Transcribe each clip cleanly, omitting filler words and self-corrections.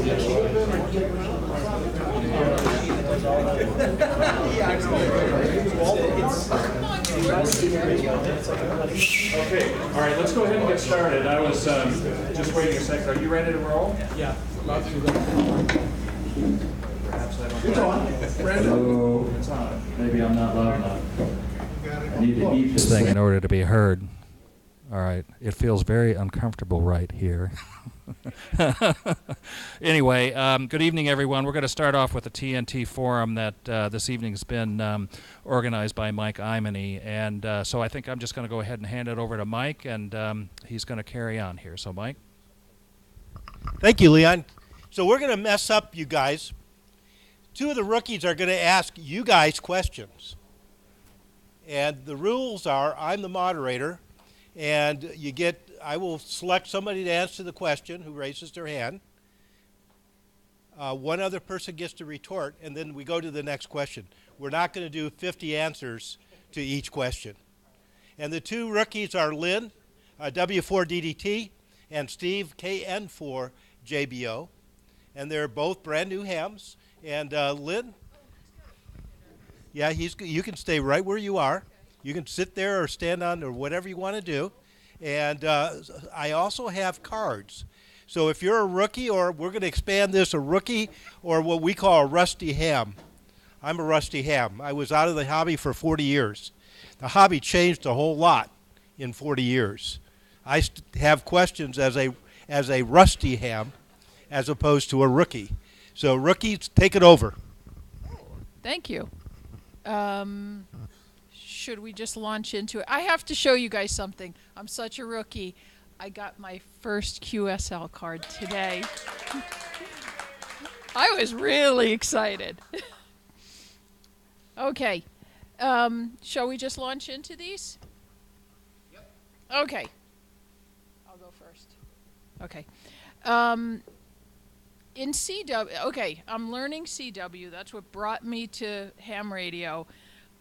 Okay, all right, let's go ahead and get started. I was just waiting a second. Are you ready to roll? Yeah. Perhaps I don't. It's on. Hello. It's on. Maybe I'm not loud enough. I need to eat this thing in order to be heard. All right. It feels very uncomfortable right here. Anyway, good evening, everyone. We're going to start off with the TNT forum that this evening's been organized by Mike Imony. And so I think I'm just going to go ahead and hand it over to Mike, and he's going to carry on here. So, Mike? Thank you, Leon. So we're going to mess up, you guys. Two of the rookies are going to ask you guys questions. And the rules are, I'm the moderator, and I will select somebody to answer the question who raises their hand. One other person gets to retort, and then we go to the next question. We're not going to do 50 answers to each question. And the two rookies are Lynn, W4DDT, and Steve, KN4JBO. And they're both brand new hams. And Lynn, yeah, you can stay right where you are. You can sit there or stand on or whatever you want to do. And I also have cards. So if you're a rookie, or we're going to expand this, a rookie or what we call a rusty ham. I'm a rusty ham. I was out of the hobby for 40 years. The hobby changed a whole lot in 40 years. I have questions as a rusty ham as opposed to a rookie. So rookies, take it over. Thank you. Should we just launch into it? I have to show you guys something. I'm such a rookie. I got my first QSL card today. I was really excited. Okay. Shall we just launch into these? Yep. Okay. I'll go first. Okay. In CW, okay, I'm learning CW. That's what brought me to ham radio.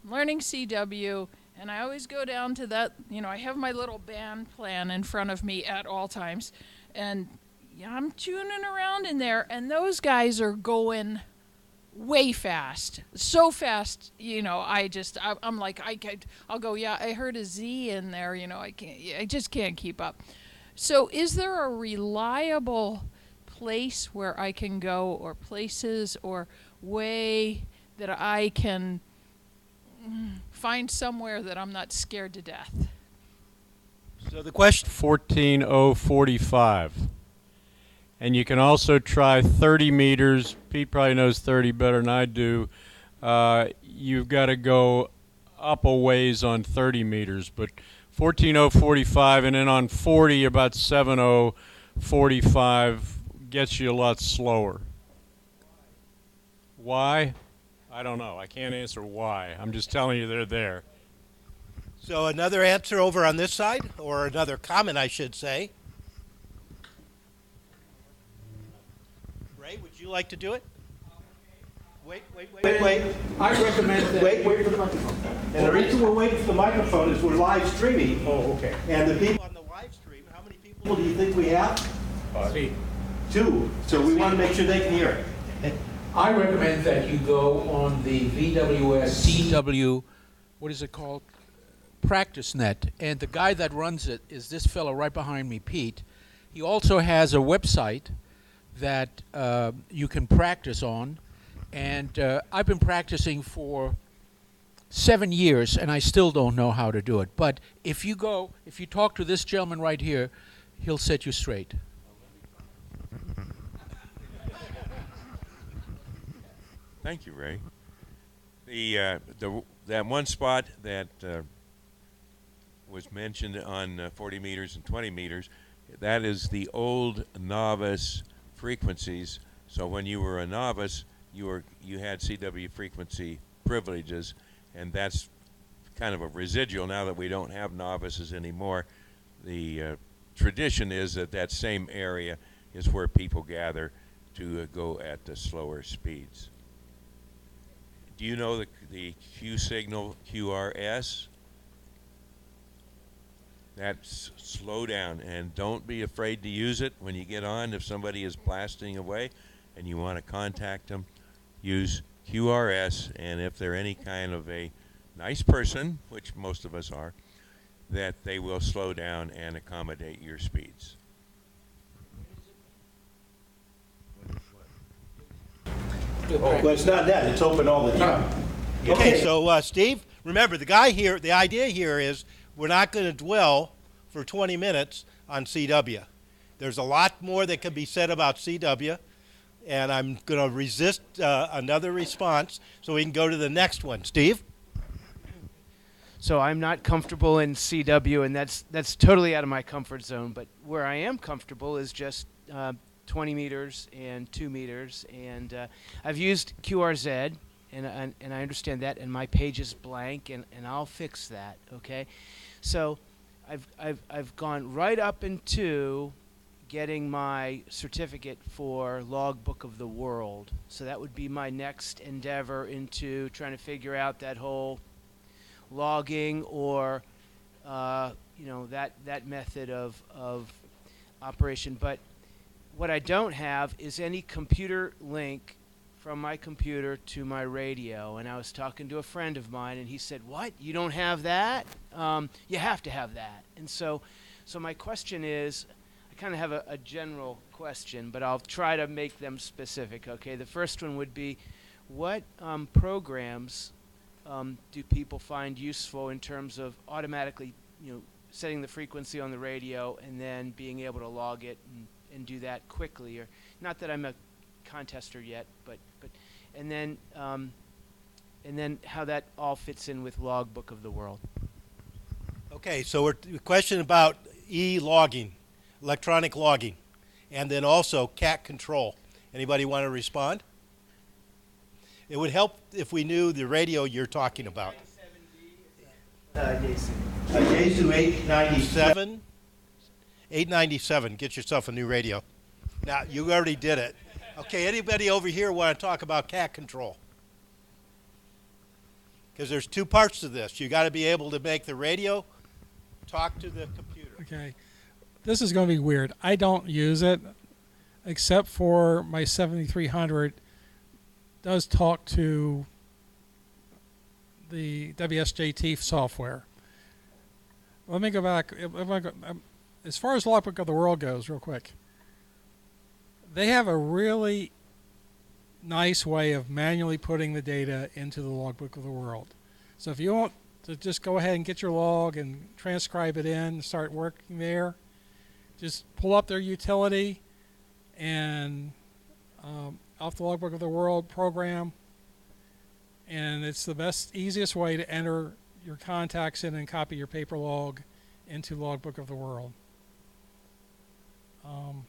I'm learning CW, and I always go down to that, I have my little band plan in front of me at all times, and I'm tuning around in there, and those guys are going way fast. So fast, I'm like, I'll go, yeah, I heard a Z in there, I just can't keep up. So is there a reliable place where I can go, or places or way that I can find somewhere that I'm not scared to death? So the question, 14045. And you can also try 30 meters. Pete probably knows 30 better than I do. You've got to go up a ways on 30 meters, but 14045, and then on 40 about 7045 gets you a lot slower. Why? I don't know. I can't answer why. I'm just telling you they're there. so another answer over on this side, or another comment, I should say. Ray, would you like to do it? Wait. I recommend that. Wait for the microphone. And the reason we're waiting for the microphone is we're live streaming. Oh, okay. And the people on the live stream, how many people do you think we have? 2. So we want to make sure they can hear it. I recommend that you go on the VWS CW, what is it called? Practice Net. And the guy that runs it is this fellow right behind me, Pete. He also has a website that you can practice on. And I've been practicing for 7 years, and I still don't know how to do it. But if you talk to this gentleman right here, he'll set you straight. Thank you, Ray. That one spot that was mentioned on 40 meters and 20 meters, that is the old novice frequencies. So when you were a novice, you had CW frequency privileges, and that's kind of a residual now that we don't have novices anymore. The tradition is that same area is where people gather to go at the slower speeds. Do you know the Q signal QRS? That's slow down, and don't be afraid to use it when you get on if somebody is blasting away. and you want to contact them, use QRS, and if they're any kind of a nice person, which most of us are, that they will slow down and accommodate your speeds. Well, it's not that. It's open all the time. Okay, so Steve, remember the idea here is we're not going to dwell for 20 minutes on CW. There's a lot more that can be said about CW, and I'm going to resist another response so we can go to the next one. Steve? So I'm not comfortable in CW, and that's totally out of my comfort zone. But where I am comfortable is just 20 meters and 2 meters, and I've used QRZ, and I understand that, and my page is blank, and I'll fix that. Okay, so I've gone right up into getting my certificate for Logbook of the World. So that would be my next endeavor into trying to figure out that whole logging or that method of operation. But what I don't have is any computer link from my computer to my radio. And I was talking to a friend of mine, and he said, "What? You don't have that? You have to have that." And so my question is, I kind of have a general question, but I'll try to make them specific. Okay, the first one would be, what programs do people find useful in terms of automatically, setting the frequency on the radio and then being able to log it and do that quickly? Or not that I'm a contester yet, but and then how that all fits in with Logbook of the World. Okay, so we're question about e-logging, electronic logging, and then also cat control. Anybody want to respond? It would help if we knew the radio you're talking about. Yaesu 897. 897. Get yourself a new radio. Now, you already did it. Okay, anybody over here want to talk about cat control? Because there's two parts to this. You got to be able to make the radio talk to the computer. Okay. This is going to be weird. I don't use it except for my 7300 does talk to the WSJT software. Let me go back. As far as Logbook of the World goes, real quick, they have a really nice way of manually putting the data into the Logbook of the World. So if you want to just go ahead and get your log and transcribe it in and start working there, just pull up their utility and off the Logbook of the World program, and it's the best, easiest way to enter your contacts in and copy your paper log into Logbook of the World.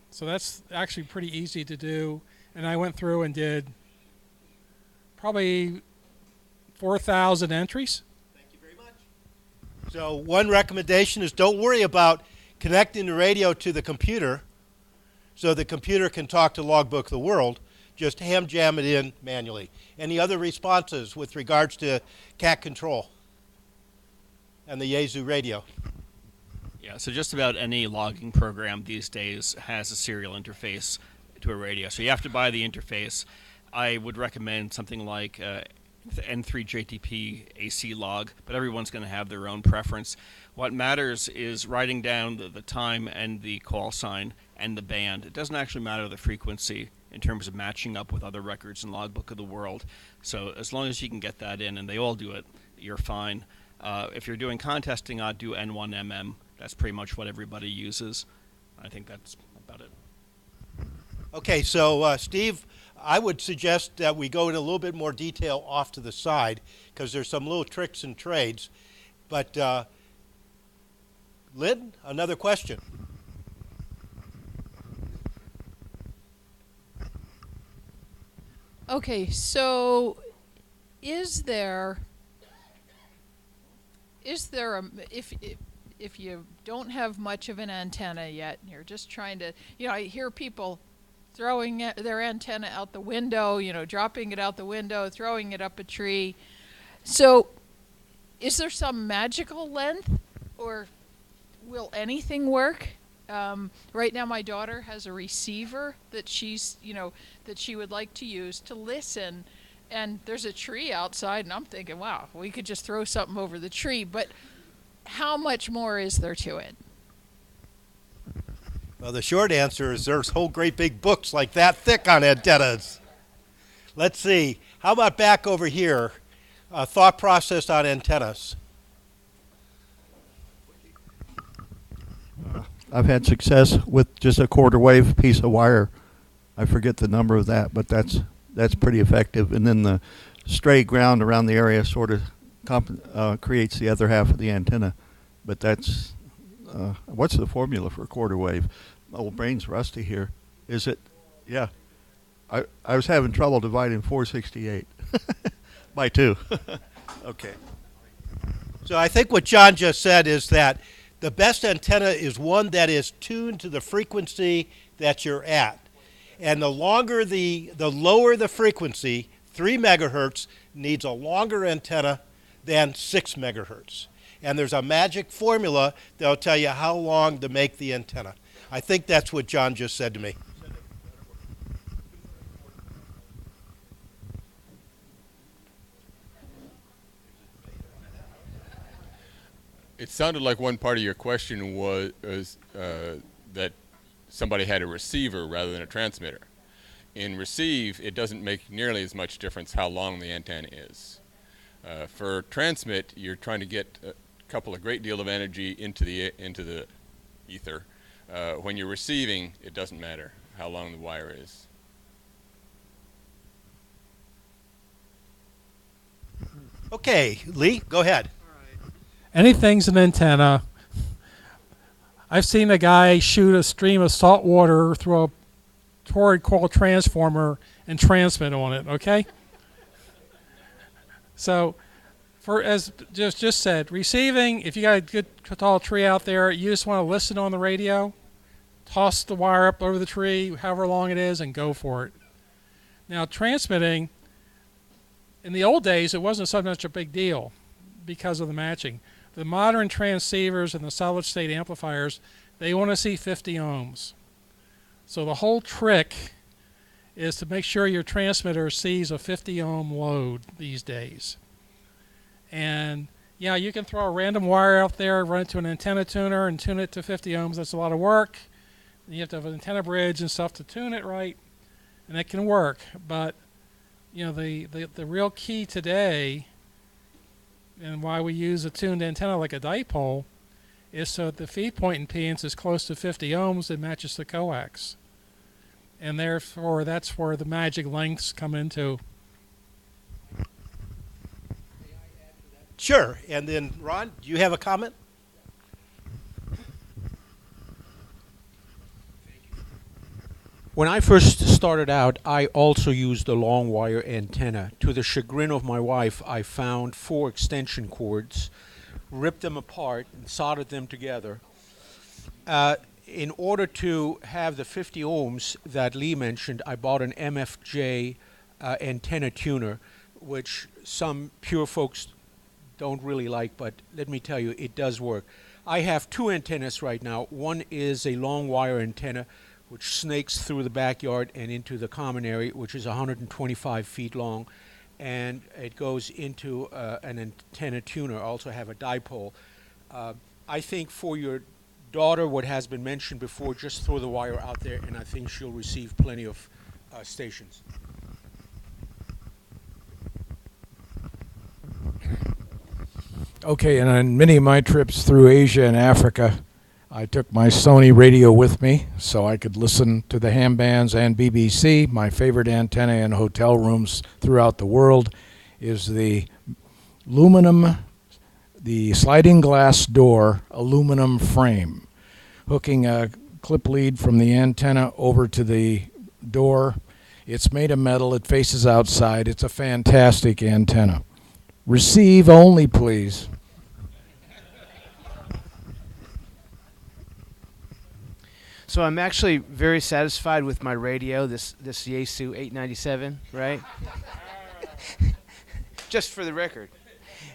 So that's actually pretty easy to do, and I went through and did probably 4,000 entries. Thank you very much. So one recommendation is don't worry about connecting the radio to the computer so the computer can talk to Logbook of the World. Just ham jam it in manually. Any other responses with regards to cat control and the Yaesu radio? Yeah, so just about any logging program these days has a serial interface to a radio. So you have to buy the interface. I would recommend something like the N3JTP AC log, but everyone's going to have their own preference. What matters is writing down the time and the call sign and the band. It doesn't actually matter the frequency in terms of matching up with other records in Logbook of the World. So as long as you can get that in, and they all do it, you're fine. If you're doing contesting, I'd do N1MM. That's pretty much what everybody uses. I think that's about it. Okay, so Steve, I would suggest that we go in a little bit more detail off to the side because there's some little tricks and trades. But Lynn, another question. Okay, so is there if you don't have much of an antenna yet, and you're just trying to, I hear people throwing their antenna out the window, dropping it out the window, throwing it up a tree. So is there some magical length, or will anything work? Right now, my daughter has a receiver that that she would like to use to listen. And there's a tree outside, and I'm thinking, wow, we could just throw something over the tree. But how much more is there to it? Well, the short answer is there's whole great big books like that thick on antennas. Let's see. How about back over here? Thought process on antennas. I've had success with just a quarter wave piece of wire. I forget the number of that, but that's pretty effective. And then the stray ground around the area sort of creates the other half of the antenna. But that's what's the formula for a quarter wave? My old brain's rusty here. Is it? Yeah. I was having trouble dividing 468 by 2. Okay. So I think what John just said is that the best antenna is one that is tuned to the frequency that you're at. And the lower the frequency, 3 megahertz needs a longer antenna than 6 megahertz. And there's a magic formula that'll tell you how long to make the antenna. I think that's what John just said to me. It sounded like one part of your question was that somebody had a receiver rather than a transmitter. In receive, it doesn't make nearly as much difference how long the antenna is. For transmit, you're trying to get a couple of great deal of energy into the ether. When you're receiving, it doesn't matter how long the wire is. Okay, Lee, go ahead. Anything's an antenna. I've seen a guy shoot a stream of salt water through a toroid coil transformer and transmit on it, okay? So, as just said, receiving, if you got a good tall tree out there, you just want to listen on the radio, toss the wire up over the tree, however long it is, and go for it. Now, transmitting, in the old days, it wasn't so much a big deal because of the matching. The modern transceivers and the solid-state amplifiers, they want to see 50 ohms. So the whole trick is to make sure your transmitter sees a 50 ohm load these days. And yeah, you can throw a random wire out there, run it to an antenna tuner and tune it to 50 ohms. That's a lot of work. And you have to have an antenna bridge and stuff to tune it right, and it can work. But you know, the real key today, and why we use a tuned antenna like a dipole, is so that the feed point impedance is close to 50 ohms. It matches the coax. And therefore, that's where the magic lengths come into. Sure. And then, Ron, do you have a comment? When I first started out, I also used a long wire antenna. To the chagrin of my wife, I found 4 extension cords, ripped them apart, and soldered them together. In order to have the 50 ohms that Lee mentioned, I bought an MFJ antenna tuner, which some pure folks don't really like, but let me tell you, it does work. I have 2 antennas right now. One is a long wire antenna, which snakes through the backyard and into the common area, which is 125 feet long, and it goes into an antenna tuner. I also have a dipole. I think for your daughter, what has been mentioned before, just throw the wire out there, and I think she'll receive plenty of stations. Okay, and on many of my trips through Asia and Africa, I took my Sony radio with me so I could listen to the ham bands and BBC. My favorite antenna in hotel rooms throughout the world is the sliding glass door aluminum frame. Hooking a clip lead from the antenna over to the door. It's made of metal. It faces outside. It's a fantastic antenna. Receive only, please. So I'm actually very satisfied with my radio, this Yaesu 897, right? Just for the record.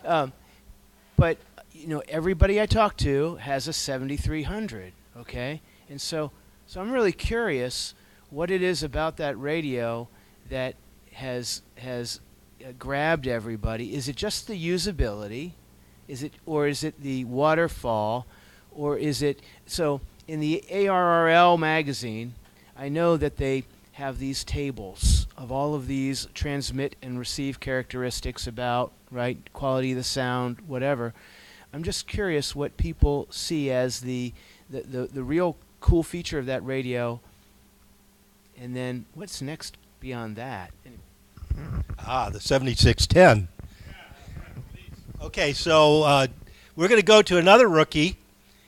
But, you know, everybody I talk to has a 7300, okay? And so I'm really curious what it is about that radio that has grabbed everybody. Is it just the usability? Or is it the waterfall? Or is it so in the ARRL magazine, I know that they have these tables of all of these transmit and receive characteristics about, right, quality of the sound, whatever. I'm just curious what people see as the real cool feature of that radio, and then what's next beyond that? The 7610. Okay, so we're going to go to another rookie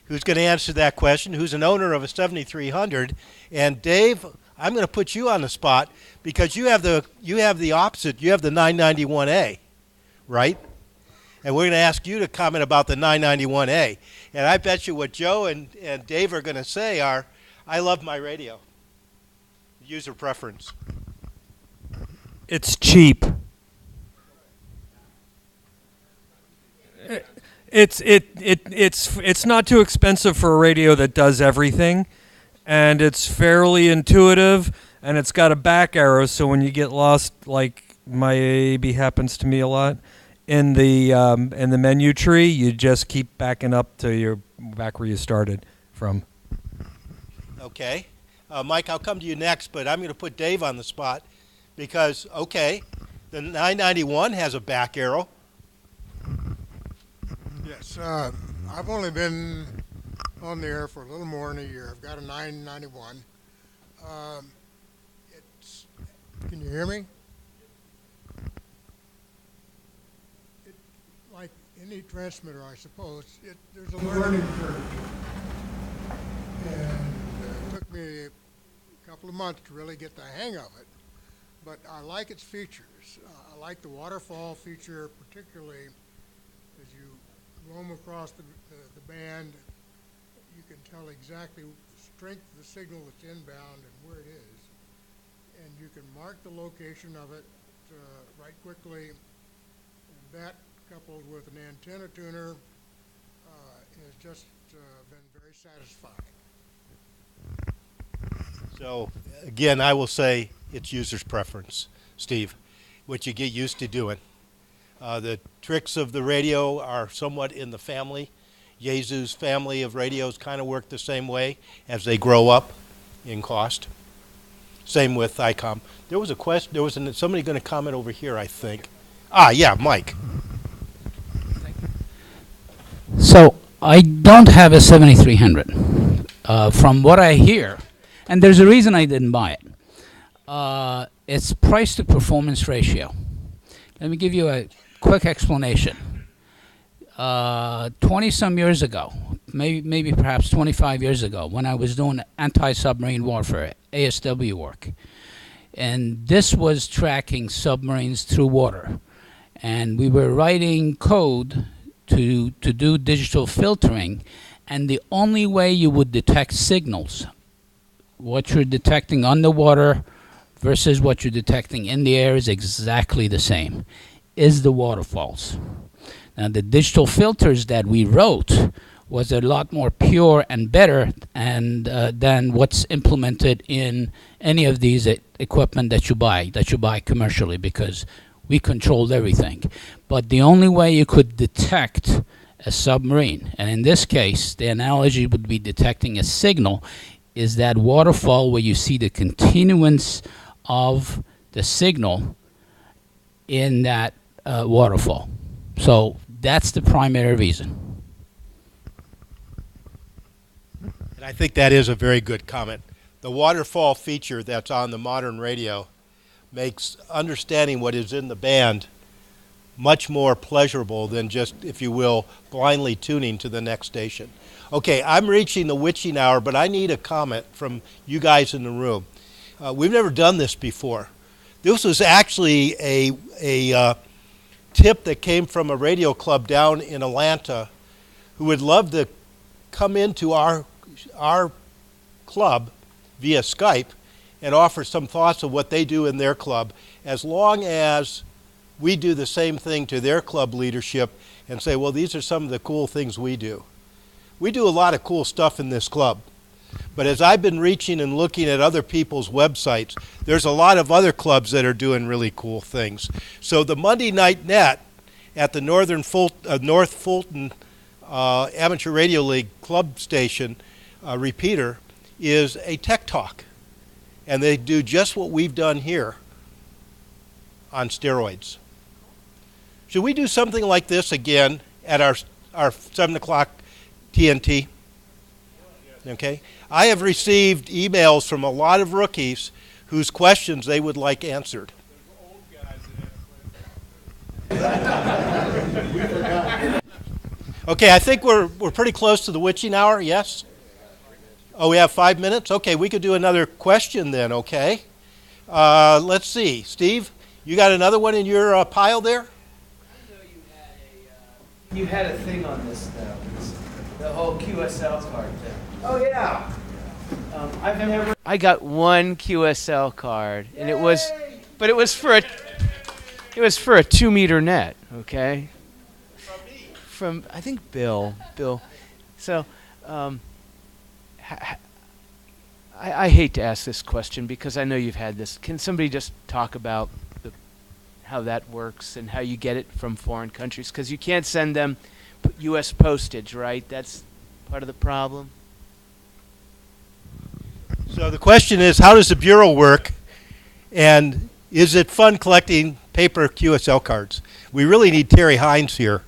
who's going to answer that question, who's an owner of a 7300. And Dave, I'm going to put you on the spot because you have the opposite. You have the 991A, right? And we're going to ask you to comment about the 991A. And I bet you what Joe and Dave are going to say are, I love my radio. User preference. It's cheap. It's not too expensive for a radio that does everything, and it's fairly intuitive, and it's got a back arrow, so when you get lost, like maybe happens to me a lot, in the menu tree, you just keep backing up to your back where you started from. Okay. Mike, I'll come to you next, but I'm going to put Dave on the spot because, okay, the 991 has a back arrow. Yes, I've only been on the air for a little more than a year. I've got a 991. Can you hear me? Like any transmitter, I suppose, there's a learning curve. And it took me a couple of months to really get the hang of it. But I like its features. I like the waterfall feature, particularly as you roam across the band. You can tell exactly the strength of the signal that's inbound and where it is. And you can mark the location of it right quickly. And that, coupled with an antenna tuner, has just been very satisfying. So, again, I will say it's user's preference, Steve, what you get used to doing. The tricks of the radio are somewhat in the family. Yaesu's family of radios kind of work the same way as they grow up in cost. Same with ICOM. There was a question, somebody going to comment over here, I think. Yeah, Mike. So I don't have a 7300. From what I hear, and there's a reason I didn't buy it. It's price to performance ratio. Let me give you a quick explanation. 20-some years ago, maybe perhaps 25 years ago, when I was doing anti-submarine warfare, ASW work, and this was tracking submarines through water, and we were writing code to do digital filtering, and the only way you would detect signals, what you're detecting underwater versus what you're detecting in the air, is exactly the same, is the waterfalls. Now, the digital filters that we wrote was a lot more pure and better than what's implemented in any of these equipment that you buy commercially, because we controlled everything. But the only way you could detect a submarine, and in this case, the analogy would be detecting a signal, is that waterfall where you see the continuance of the signal in that waterfall. So that's the primary reason. And I think that is a very good comment. The waterfall feature that's on the modern radio makes understanding what is in the band much more pleasurable than just, if you will, blindly tuning to the next station. Okay, I'm reaching the witching hour, but I need a comment from you guys in the room. We've never done this before. This was actually a tip that came from a radio club down in Atlanta who would love to come into our club via Skype and offer some thoughts of what they do in their club, as long as we do the same thing to their club leadership and say, well, these are some of the cool things we do. We do a lot of cool stuff in this club. But as I've been reaching and looking at other people's websites, there's a lot of other clubs that are doing really cool things. So the Monday Night Net at the North Fulton Amateur Radio League club station repeater is a tech talk. And they do just what we've done here on steroids. Should we do something like this again at our 7 o'clock TNT? Okay. I have received emails from a lot of rookies whose questions they would like answered. Okay, I think we're pretty close to the witching hour, yes? Oh, we have 5 minutes? Okay, we could do another question then, okay? Let's see. Steve, you got another one in your pile there? You had a thing on this, though. The whole QSL card thing. Oh, yeah. I got one QSL card, and it was for a 2-meter net, okay? From I think Bill. So, I hate to ask this question because I know you've had this. Can somebody just talk about how that works and how you get it from foreign countries? Because you can't send them U.S. postage, right? That's part of the problem. So the question is, how does the Bureau work, and is it fun collecting paper QSL cards? We really need Terry Hines here.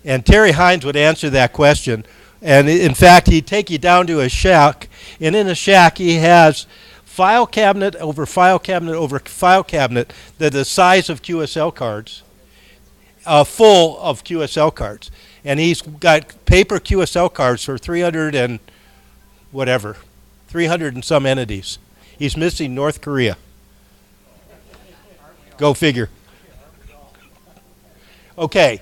And Terry Hines would answer that question. And in fact, he'd take you down to a shack, and in a shack he has file cabinet over file cabinet over file cabinet that the size of QSL cards, full of QSL cards. And he's got paper QSL cards for 300 and some entities. He's missing North Korea. Go figure. Okay.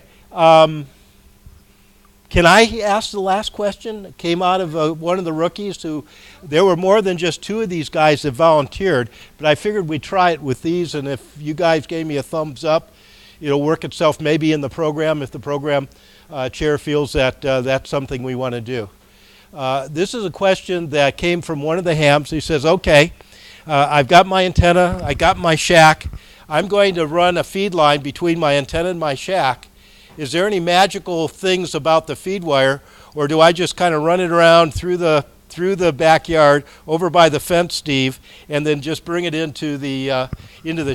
Can I ask the last question? It came out of one of the rookies who, there were more than just 2 of these guys that volunteered, but I figured we'd try it with these, and if you guys gave me a thumbs up, it'll work itself maybe in the program if the program chair feels that that's something we want to do. This is a question that came from one of the hams. He says, okay, I've got my antenna, I got my shack, I'm going to run a feed line between my antenna and my shack. Is there any magical things about the feed wire, or do I just kind of run it around through the backyard over by the fence, Steve, and then just bring it into the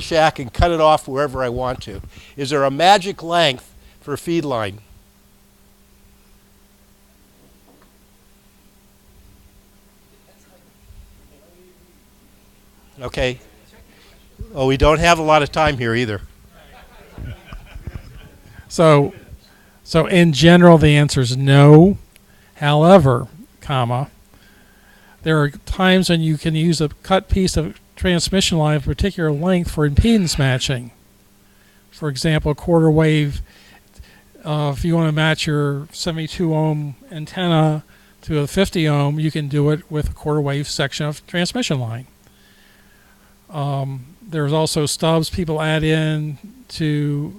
shack and cut it off wherever I want to? Is there a magic length for feed line? Okay. Oh, we don't have a lot of time here either. So in general, the answer is no. However, there are times when you can use a cut piece of transmission line of particular length for impedance matching. For example, quarter wave, if you want to match your 72 ohm antenna to a 50 ohm, you can do it with a quarter wave section of transmission line. There's also stubs people add in to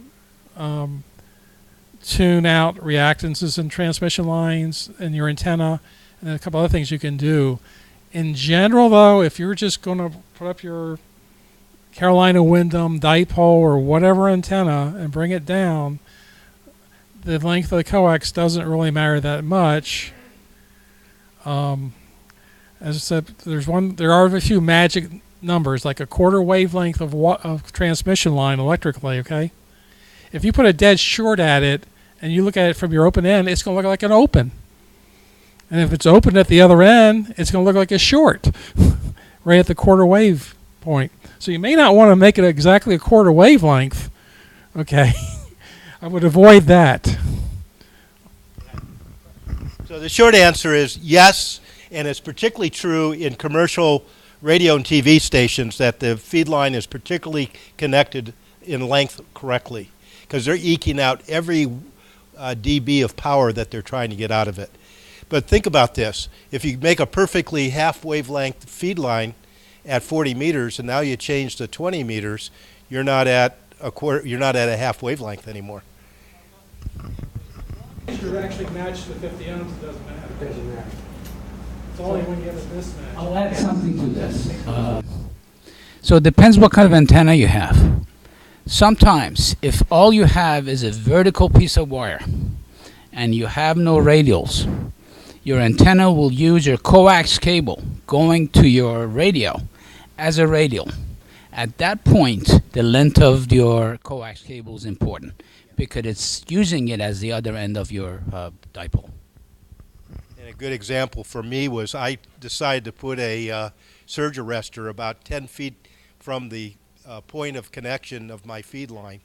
tune out reactances in transmission lines in your antenna, and then a couple other things you can do. In general, though, if you're just going to put up your Carolina Windham dipole or whatever antenna and bring it down, the length of the coax doesn't really matter that much. As I said, there are a few magic numbers, like a quarter wavelength of transmission line electrically, okay? If you put a dead short at it and you look at it from your open end, it's going to look like an open. And if it's open at the other end, it's going to look like a short right at the quarter wave point. So you may not want to make it exactly a quarter wavelength, okay? I would avoid that. So the short answer is yes, and it's particularly true in commercial radio and TV stations that the feed line is particularly connected in length correctly, because they're eking out every dB of power that they're trying to get out of it. But think about this. If you make a perfectly half wavelength feed line at 40 meters and now you change to 20 meters, you're not at a half wavelength anymore. If you're actually matched to 50 ohms, it doesn't matter. It's only when you have a mismatch. I'll add something to this. So it depends what kind of antenna you have. Sometimes, if all you have is a vertical piece of wire and you have no radials, your antenna will use your coax cable going to your radio as a radial. At that point, the length of your coax cable is important because it's using it as the other end of your dipole. And a good example for me was I decided to put a surge arrestor about 10 feet from the point of connection of my feed line.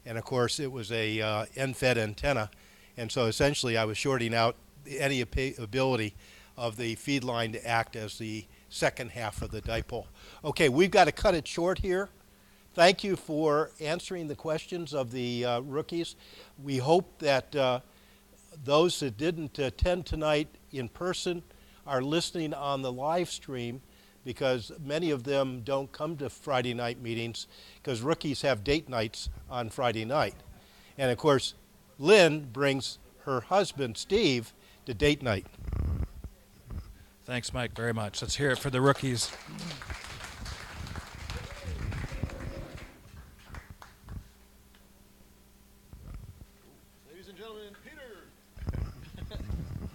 And of course it was a end-fed antenna, and so essentially I was shorting out any ability of the feed line to act as the second half of the dipole. Okay, we've got to cut it short here. Thank you for answering the questions of the rookies. We hope that those that didn't attend tonight in person are listening on the live stream, because many of them don't come to Friday night meetings because rookies have date nights on Friday night. And of course, Lynn brings her husband, Steve, to date night. Thanks, Mike, very much. Let's hear it for the rookies. Ladies and gentlemen, Peter.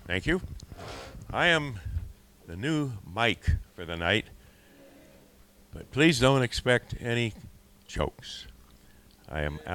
Thank you. I am the new Mike for the night, but please don't expect any jokes. I am out.